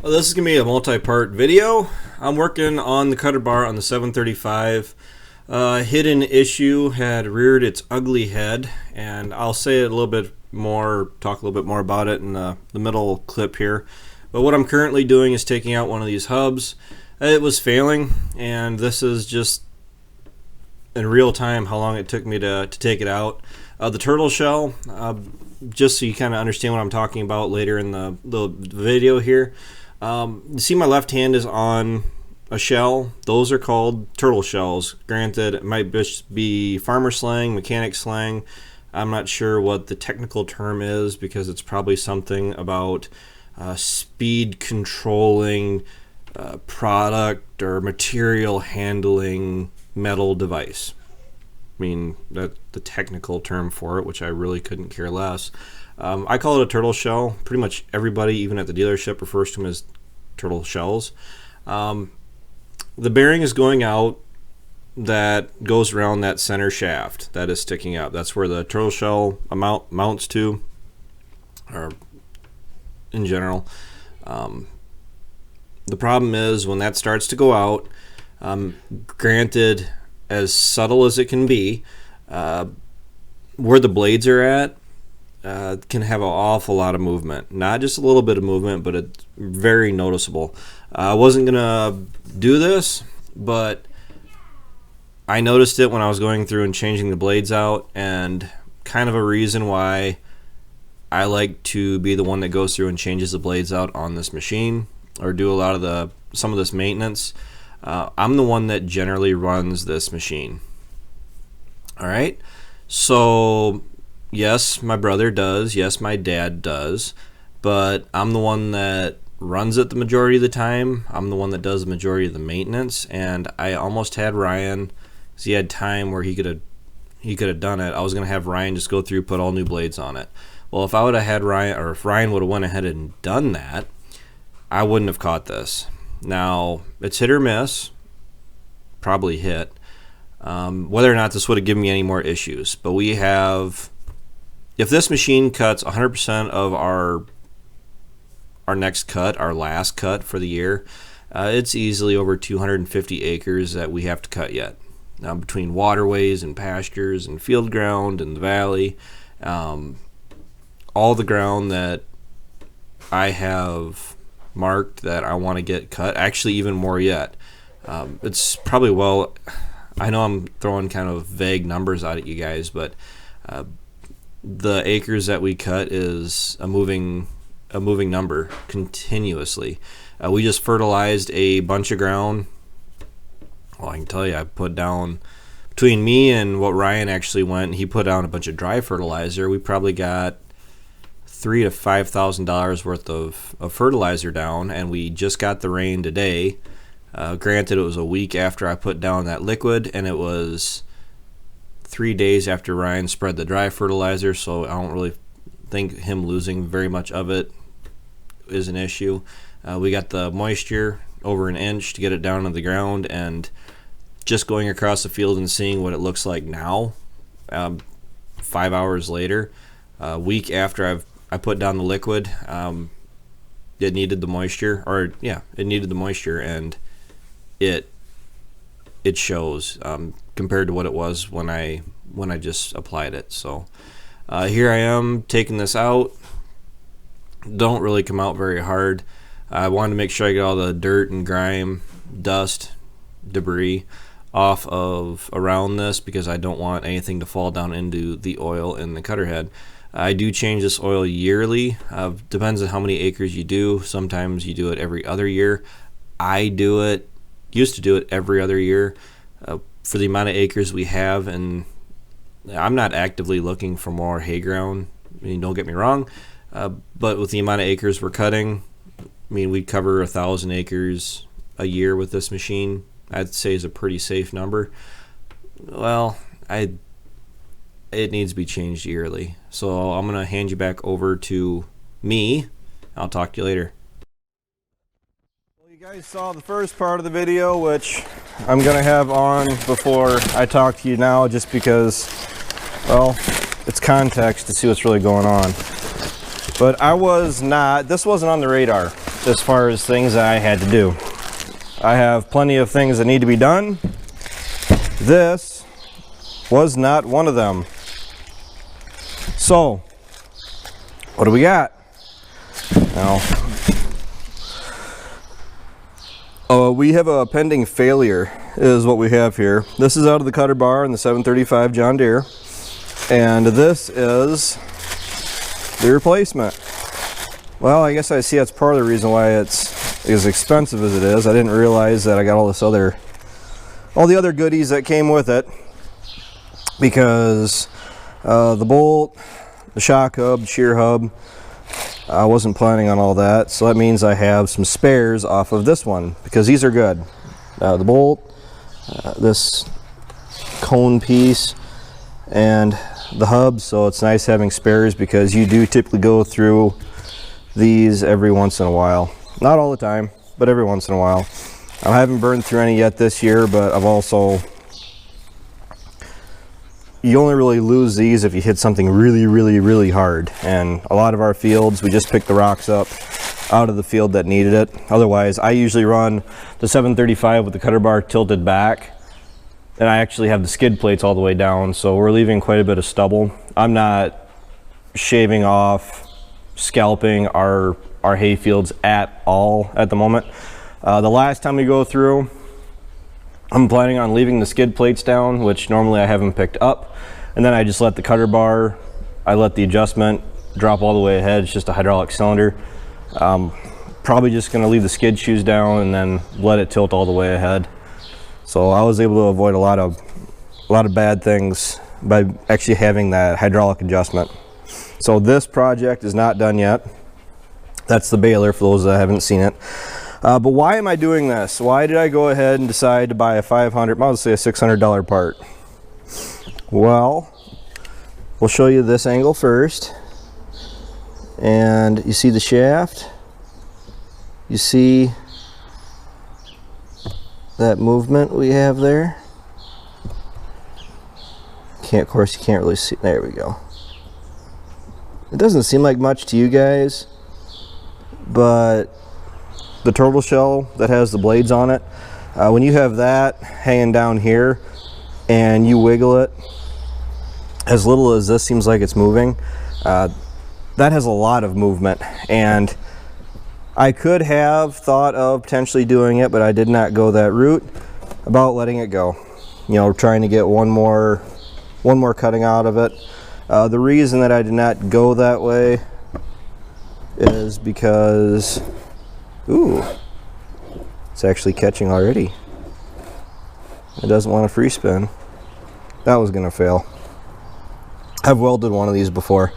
Well, this is going to be a multi-part video. I'm working on the cutter bar on the 735. Hidden issue had reared its ugly head, and I'll say it a little bit more, talk a little bit more about it in the middle clip here. But what I'm currently doing is taking out one of these hubs. It was failing, and this is just in real time how long it took me to take it out. The turtle shell, just so you kind of understand what I'm talking about later in the video here. You see my left hand is on a shell. Those are called turtle shells. Granted, it might just be farmer slang, mechanic slang. I'm not sure what the technical term is because it's probably something about speed controlling product or material handling metal device. I mean, that's the technical term for it, which I really couldn't care less. I call it a turtle shell. Pretty much everybody, even at the dealership, refers to them as turtle shells. The bearing is going out that goes around that center shaft that is sticking out. That's where the turtle shell mounts to, or in general. The problem is when that starts to go out, granted, as subtle as it can be, where the blades are at, can have an awful lot of movement. Not just a little bit of movement, but it's very noticeable. I wasn't going to do this, but I noticed it when I was going through and changing the blades out, and kind of a reason why I like to be the one that goes through and changes the blades out on this machine, or do a lot of some of this maintenance. I'm the one that generally runs this machine. Alright, so yes, my brother does. Yes, my dad does. But I'm the one that runs it the majority of the time. I'm the one that does the majority of the maintenance. And I almost had Ryan, because he had time where he could have done it. I was going to have Ryan just go through, put all new blades on it. Well, if I would have had Ryan, or if Ryan would have went ahead and done that, I wouldn't have caught this. Now, it's hit or miss. Probably hit. Whether or not this would have given me any more issues. But we have... If this machine cuts 100% of our next cut, our last cut for the year, it's easily over 250 acres that we have to cut yet. Now, between waterways and pastures and field ground and the valley, all the ground that I have marked that I want to get cut, actually even more yet. It's probably, well, I know I'm throwing kind of vague numbers out at you guys, but the acres that we cut is a moving number continuously. We just fertilized a bunch of ground. Well, I can tell you, I put down, between me and what Ryan actually went, he put down a bunch of dry fertilizer. We probably got $3,000 to $5,000 worth of fertilizer down, and we just got the rain today. Granted, it was a week after I put down that liquid, and it was 3 days after Ryan spread the dry fertilizer, so I don't really think him losing very much of it is an issue. We got the moisture over an inch to get it down to the ground, and just going across the field and seeing what it looks like now, 5 hours later, a week after I put down the liquid, it needed the moisture, and it shows compared to what it was when I just applied it. So here I am taking this out. Don't really come out very hard. I wanted to make sure I get all the dirt and grime, dust, debris off of around this, because I don't want anything to fall down into the oil in the cutter head. I do change this oil yearly. Depends on how many acres you do. Sometimes you do it every other year. I used to do it every other year for the amount of acres we have, and I'm not actively looking for more hay ground. I mean, don't get me wrong, but with the amount of acres we're cutting, I mean, we cover 1,000 acres a year with this machine. I'd say is a pretty safe number. Well, it needs to be changed yearly. So I'm going to hand you back over to me. I'll talk to you later. Well, you guys saw the first part of the video, which I'm going to have on before I talk to you now, just because, well, it's context to see what's really going on. But this wasn't on the radar. as far as things I had to do. I have plenty of things that need to be done. This was not one of them. So, what do we got? Now, we have a pending failure is what we have here. This is out of the cutter bar in the 735 John Deere, and this is the replacement. Well, I guess I see that's part of the reason why it's as expensive as it is. I didn't realize that I got all the other goodies that came with it, because the bolt, the shock hub, the shear hub, I wasn't planning on all that, so that means I have some spares off of this one, because these are good. The bolt, this cone piece, and the hub, so it's nice having spares, because you do typically go through these every once in a while. Not all the time, but every once in a while. I haven't burned through any yet this year, but I've also... You only really lose these if you hit something really, really, really hard. And a lot of our fields, we just pick the rocks up out of the field that needed it. Otherwise, I usually run the 735 with the cutter bar tilted back, and I actually have the skid plates all the way down, so we're leaving quite a bit of stubble. I'm not shaving off, scalping our hay fields at all at the moment. The last time we go through, I'm planning on leaving the skid plates down, which normally I haven't picked up, and then I just let the cutter bar, I let the adjustment drop all the way ahead. It's just a hydraulic cylinder. Probably just going to leave the skid shoes down and then let it tilt all the way ahead. So I was able to avoid a lot of bad things by actually having that hydraulic adjustment. So this project is not done yet. That's the baler for those that haven't seen it. But why am I doing this? Why did I go ahead and decide to buy a I'll say a $600 part? Well, we'll show you this angle first. And you see the shaft? You see that movement we have there? Of course, you can't really see. There we go. It doesn't seem like much to you guys, but the turtle shell that has the blades on it, when you have that hanging down here and you wiggle it, as little as this seems like it's moving, that has a lot of movement. And I could have thought of potentially doing it, but I did not go that route about letting it go. You know, trying to get one more cutting out of it. The reason that I did not go that way is because, ooh, it's actually catching already. It doesn't want to free spin. That was gonna fail. I've welded one of these before.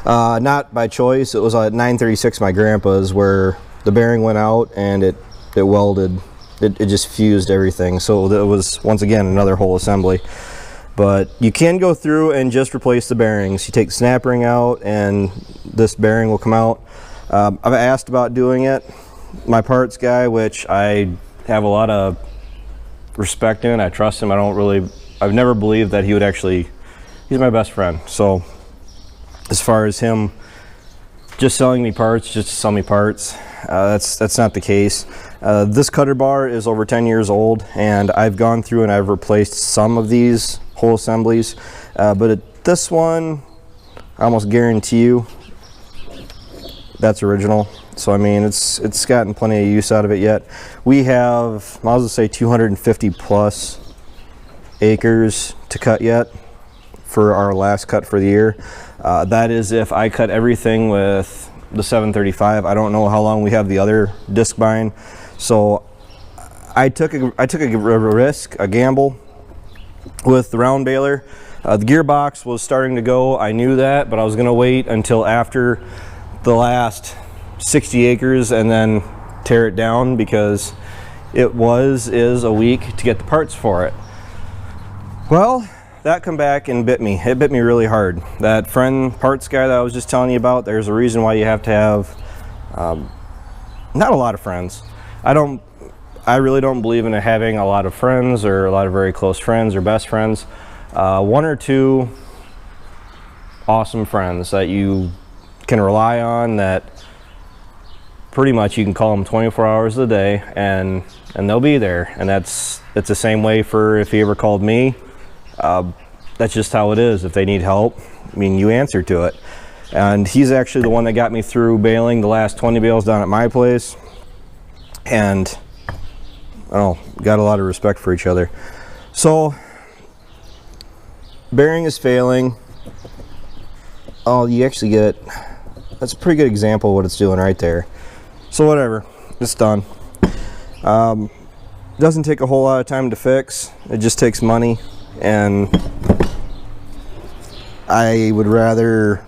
Not by choice. It was at 936 my grandpa's, where the bearing went out and it welded. It just fused everything. So it was, once again, another whole assembly. But you can go through and just replace the bearings. You take the snap ring out and this bearing will come out. I've asked about doing it. My parts guy, which I have a lot of respect in, I trust him. I've never believed that he would actually, he's my best friend. So as far as him just selling me parts, just to sell me parts, that's not the case. This cutter bar is over 10 years old, and I've gone through and I've replaced some of these whole assemblies, but this one, I almost guarantee you that's original. So I mean, it's gotten plenty of use out of it yet. We have, I'll just say 250 plus acres to cut yet for our last cut for the year. That is if I cut everything with the 735. I don't know how long we have the other disc bind. So I took a risk, a gamble with the round baler. The gearbox was starting to go. I knew that, but I was gonna wait until after the last 60 acres and then tear it down, because it is a week to get the parts for it. Well, that come back and bit me. It bit me really hard. That friend parts guy that I was just telling you about, there's a reason why you have to have not a lot of friends. I really don't believe in having a lot of friends or a lot of very close friends or best friends. One or two awesome friends that you can rely on, that pretty much you can call them 24 hours a day and they'll be there. And it's the same way for if he ever called me. That's just how it is. If they need help, I mean, you answer to it. And he's actually the one that got me through baling the last 20 bales down at my place. And I don't know, got a lot of respect for each other. So bearing is failing. Oh, you actually get, that's a pretty good example of what it's doing right there. So whatever, it's done. Doesn't take a whole lot of time to fix. It just takes money, and I would rather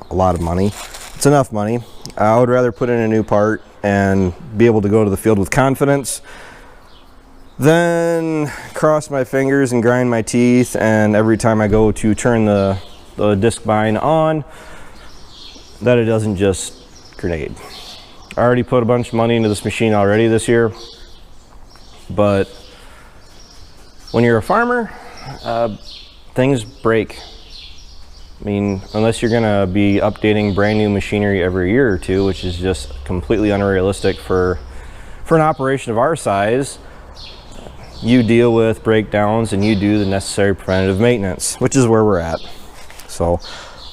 a lot of money. It's enough money. I would rather put in a new part and be able to go to the field with confidence than cross my fingers and grind my teeth, and every time I go to turn the disc bind on, that it doesn't just grenade. I already put a bunch of money into this machine already this year, but when you're a farmer, things break. I mean, unless you're gonna be updating brand new machinery every year or two, which is just completely unrealistic for an operation of our size, you deal with breakdowns and you do the necessary preventative maintenance, which is where we're at. So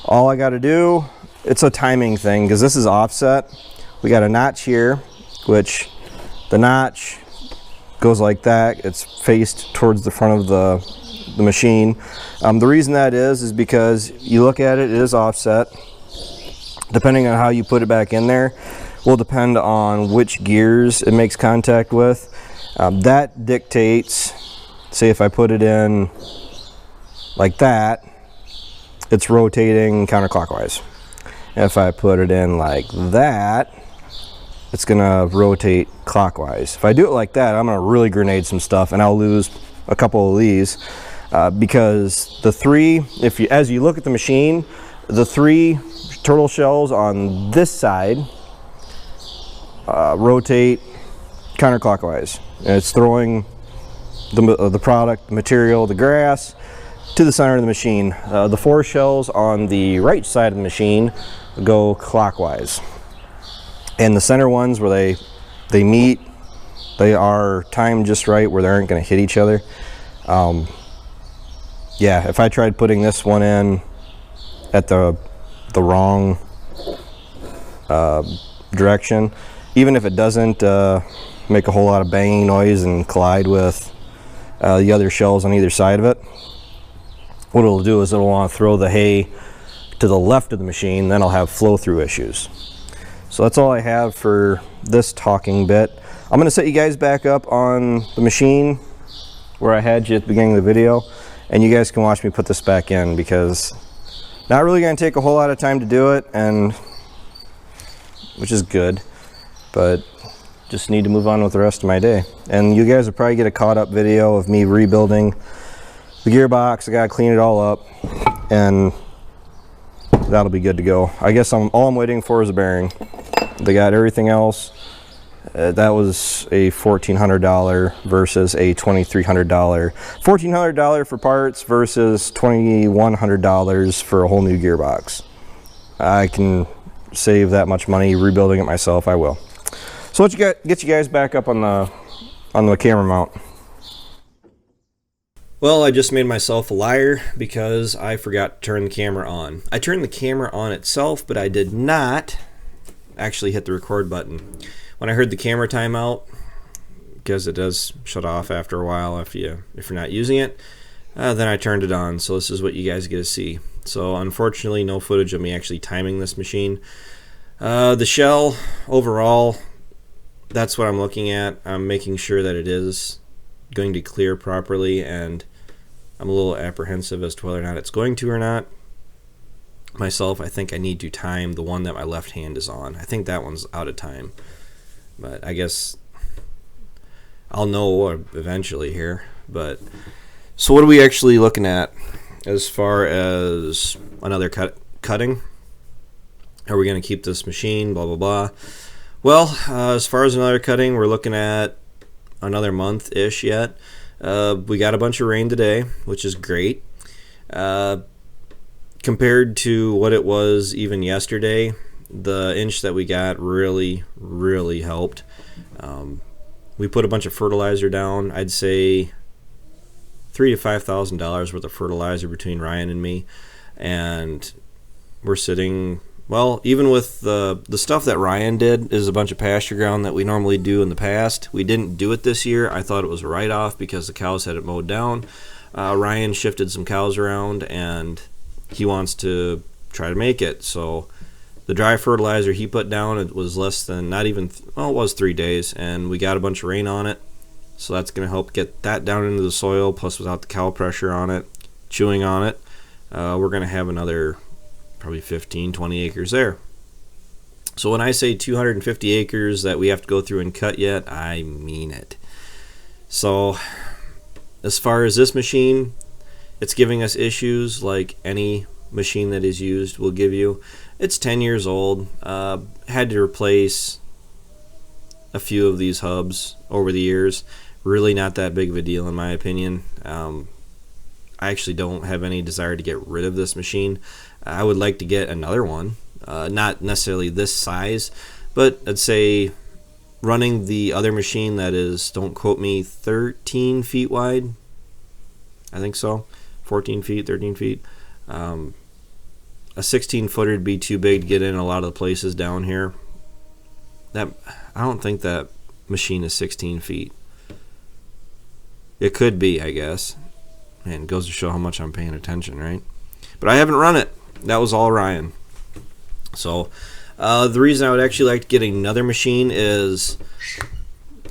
all I got to do, it's a timing thing, because this is offset. We got a notch here, which the notch goes like that. It's faced towards the front of the machine. The reason that is because you look at it, it is offset. Depending on how you put it back in there will depend on which gears it makes contact with. That dictates, say if I put it in like that, it's rotating counterclockwise. If I put it in like that, it's gonna rotate clockwise. If I do it like that, I'm gonna really grenade some stuff, and I'll lose a couple of these because the three, as you look at the machine, the three turtle shells on this side rotate counterclockwise. And it's throwing the product, the material, the grass to the center of the machine. The four shells on the right side of the machine go clockwise. And the center ones where they meet, they are timed just right where they aren't going to hit each other. Yeah, if I tried putting this one in at the wrong direction, even if it doesn't make a whole lot of banging noise and collide with the other shells on either side of it, what it'll do is it'll want to throw the hay to the left of the machine, then I'll have flow-through issues. So that's all I have for this talking bit. I'm going to set you guys back up on the machine where I had you at the beginning of the video, and you guys can watch me put this back in, because not really going to take a whole lot of time to do it, and which is good, but just need to move on with the rest of my day. And you guys will probably get a caught up video of me rebuilding the gearbox. I gotta clean it all up, and that'll be good to go. I guess all I'm waiting for is a bearing. They got everything else. That was a $1,400 versus a $2,300. $1,400 for parts versus $2,100 for a whole new gearbox. I can save that much money rebuilding it myself. I will. So let's get you guys back up on the camera mount. Well, I just made myself a liar because I forgot to turn the camera on. I turned the camera on itself, but I did not actually hit the record button. When I heard the camera timeout, because it does shut off after a while if you're not using it, then I turned it on. So this is what you guys get to see. So unfortunately, no footage of me actually timing this machine. The shell overall, that's what I'm looking at. I'm making sure that it is going to clear properly, and I'm a little apprehensive as to whether or not it's going to or not. Myself, I think I need to time the one that my left hand is on. I think that one's out of time, but I guess I'll know eventually here. But so what are we actually looking at as far as another cutting? Are we going to keep this machine, blah blah blah? Well, as far as another cutting, we're looking at another month-ish yet. We got a bunch of rain today, which is great. Compared to what it was even yesterday, the inch that we got really helped. We put a bunch of fertilizer down. I'd say $3,000 to $5,000 worth of fertilizer between Ryan and me, and we're sitting, well, even with the stuff that Ryan did is a bunch of pasture ground that we normally do in the past. We didn't do it this year. I thought it was a write-off because the cows had it mowed down. Ryan shifted some cows around, and he wants to try to make it. So the dry fertilizer he put down, it was less than, not even, well, it was 3 days, and we got a bunch of rain on it. So that's going to help get that down into the soil, plus without the cow pressure on it, chewing on it. We're going to have another probably 15-20 acres there. So when I say 250 acres that we have to go through and cut yet, I mean it. So as far as this machine, it's giving us issues like any machine that is used will give you. It's 10 years old. Had to replace a few of these hubs over the years. Really not that big of a deal in my opinion. I actually don't have any desire to get rid of this machine. I would like to get another one, not necessarily this size, but I'd say running the other machine that is, don't quote me, 13 feet wide. I think so. 14 feet, 13 feet. A 16-footer would be too big to get in a lot of the places down here. I don't think that machine is 16 feet. It could be, I guess. Man, it goes to show how much I'm paying attention, right? But I haven't run it. That was all Ryan. So the reason I would actually like to get another machine is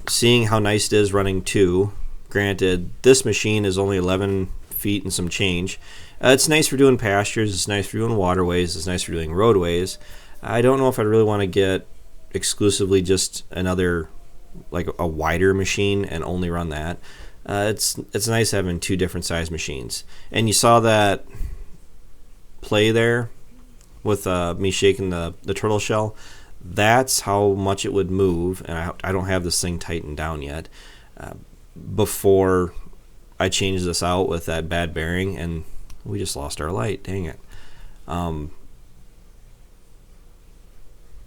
seeing how nice it is running two. Granted, this machine is only 11 feet and some change. It's nice for doing pastures. It's nice for doing waterways. It's nice for doing roadways. I don't know if I'd really want to get exclusively just another, like a wider machine and only run that. It's nice having two different size machines. And you saw that play there with me shaking the turtle shell. That's how much it would move, and I don't have this thing tightened down yet. Before I change this out with that bad bearing, and we just lost our light. Dang it.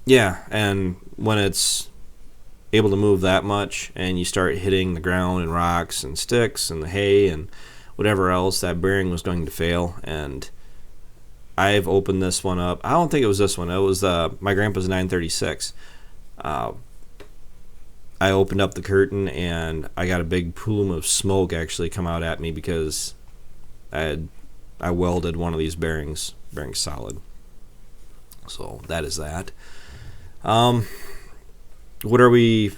Yeah, and when it's able to move that much and you start hitting the ground and rocks and sticks and the hay and whatever else, that bearing was going to fail. And I've opened this one up. I don't think it was this one. It was my grandpa's 936. I opened up the curtain and I got a big plume of smoke actually come out at me because I welded one of these bearings solid. So that is that. What are we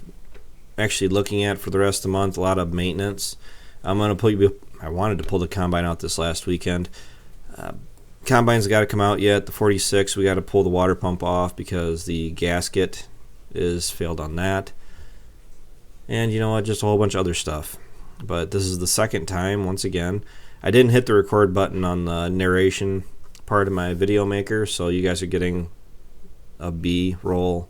actually looking at for the rest of the month? A lot of maintenance. I wanted to pull the combine out this last weekend. Combine's got to come out yet. The 46, we got to pull the water pump off because the gasket is failed on that. And you know what, just a whole bunch of other stuff. But this is the second time, once again. I didn't hit the record button on the narration part of my video maker, so you guys are getting a B-roll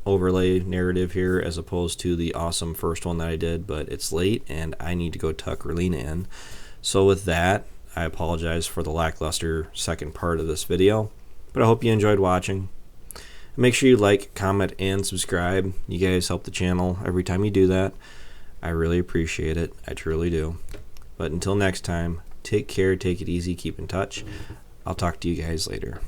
overlay narrative here as opposed to the awesome first one that I did, but it's late and I need to go tuck Relina in. So with that, I apologize for the lackluster second part of this video, but I hope you enjoyed watching. Make sure you like, comment, and subscribe. You guys help the channel every time you do that. I really appreciate it. I truly do. But until next time, take care, take it easy, keep in touch. I'll talk to you guys later.